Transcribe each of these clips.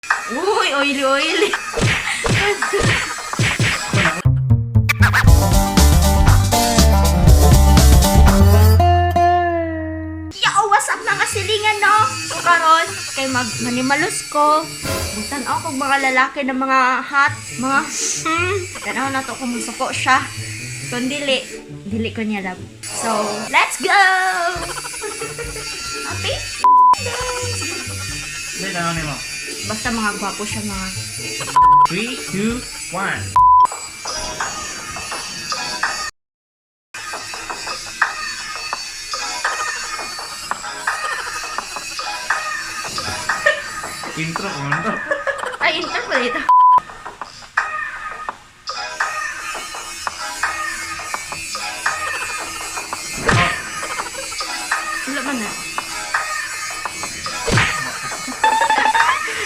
Uy, oily, oily. Yo, what's up mga silingan, no? So, karon kay manimalos ko. Butan ako kung mga lalaki ng mga hot, mga tanaw na to kung musuko siya. Kung dili ko niya love. So, let's go! Happy? Dahil ano mo? Basta mga gwapo siya mga. 3, 2, 1. Intro ko man to. Ay, intern pala ito. Wala ba na?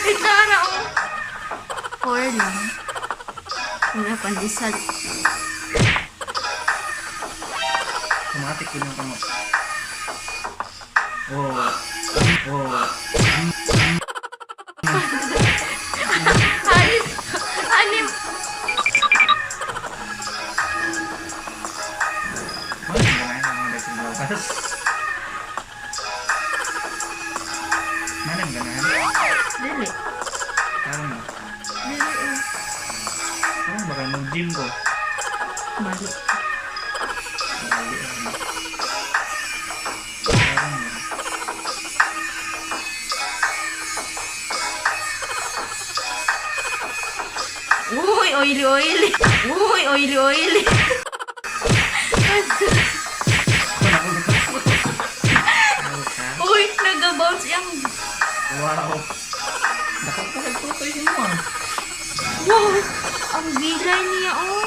Ito na oh. 4 lang. Wala pandesal. Automatic ko yung kamo. Oh. Oh. Anim. Ano yung mga mga dating lawas? Manang ganahan? Dili. Parang mo. Dili oh. Parang bakal mag-gym ko. Mali. Mali ako. Parang mo. Uy, oily, oily. Uy, oily, oily. Uy, nag-bounce yung... Wow! Nakapagputoy siya mo ah. Wow! Ang gilay niya, oh.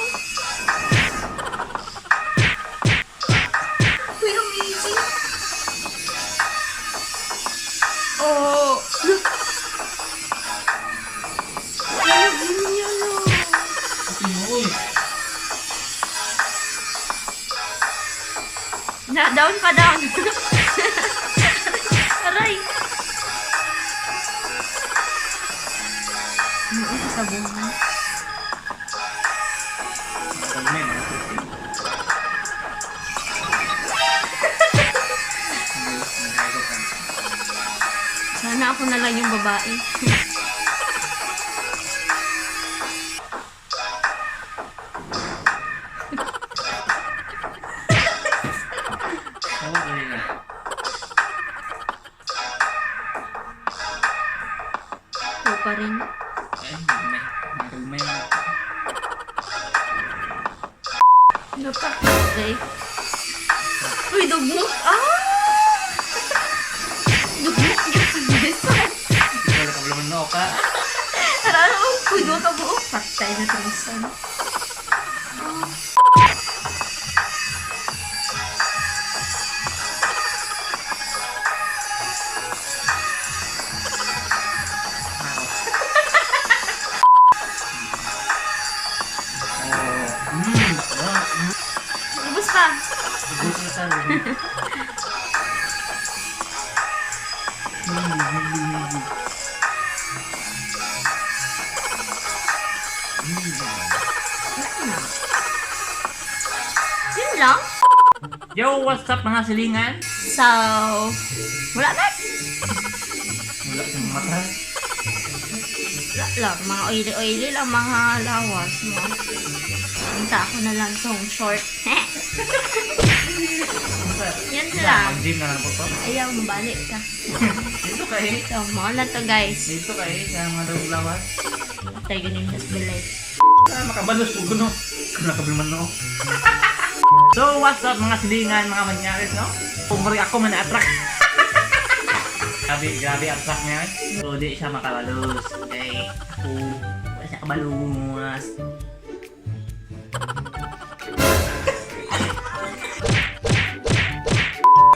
Uy, amazing. Oh. Lalagyan niya, no. Uy! Down pa, down. Aray. Ano ito sa bunga? Nakapagmay, nakapagmay. Nagkago ka. Sana ako na lang yung babae. Ako ko rin ah. Ito pa rin. Ay, may. Nakapagmay. Ano pa? Okay. Uy, dugmok. Ah! Dugmok yung bisan. Ikaw na kablaman na ka. Tara, uy, doon ka buo. Paktay na trisan. Ubus pa. Ubus na tayo. Yun lang. Yo, what's up mga silingan? So, wala na. Wala kang mata. Wala lang. Mga oily-oily lang. Mga lawas mo. Punta ako na lang tong short. Yan lang. Mag-gym na lang po to. Ayaw, mabalik ka. Dito ka eh. So, mga na to guys. Dito ka eh. Sa mga daw lawas. Tayo ganun yung bilay. Ah, makabalos po kuno. Kung nakabilman no. So, what's up mga silingan, mga manyaris, no? Pumari ako man na-attract. Grabe attract niya. So, di siya makabalos. Okay. Ako, wala siya kabalumas.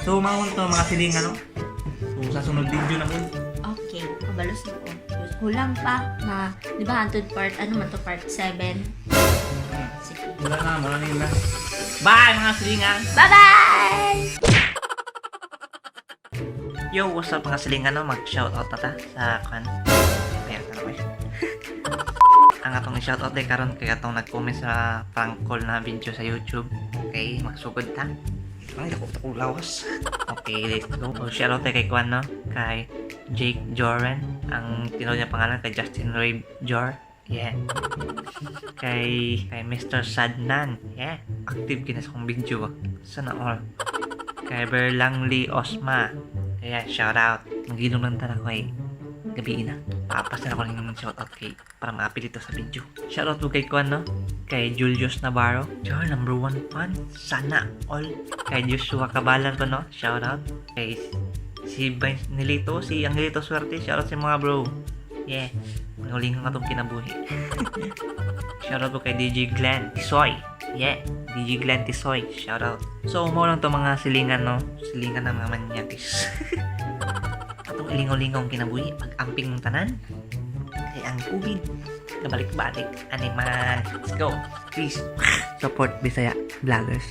So, mga silingan, no? So, sa sunod video na po. Okay, kabalos na ko. Kulang pa na, di ba, antod part, ano man to, part 7. Sige. Wala na, maraming na. Bye mga silingan! Bye-bye! Yo, what's up mga silingan, no? Mag-shoutout na ta sa kan. Ayan, ano ba Ang atong i-shoutout ay karon kay atong nag-comment sa prank call na video sa YouTube. Okay, magsugod ta. Ay, ako lawas. Okay, let's go. So, shoutout ay kay Kwan, no? Kay Jake Joran. Ang tinawag niya pangalan kay Justin Ray Jor. Yeah. Kay Mr. Sadnan. Yeah. Active kina sa kong video. Sana all. Kay Berlangli Osma. Kaya shoutout. Maginom lang tala ko ay gabi na. Papas na ako ng shoutout kay para ma-appeal ito sa video. Shoutout po kay Kwan, no? Kay Julius Navarro. Jar, number 1 fan. Sana all. Kay Joshua Cabalan ko, no? Shoutout. Kay si Vince Nilito, si Angelito Suerte. Shoutout sa mga bro. Yeah. Manguling nga itong kinabuhi. Shoutout po kay DJ Glenn Tisoy. Yeah. DJ Glenn Tisoy. Shoutout. So, mo lang to mga silingan, no? Silingan ng mga manyakis. Atong ilingaw-lingaw ang kinabuhi. Pag-amping ng tanan. Kaya ang COVID. Kabalik-balik. Animal. Let's go. Please. Support Bisaya Vloggers.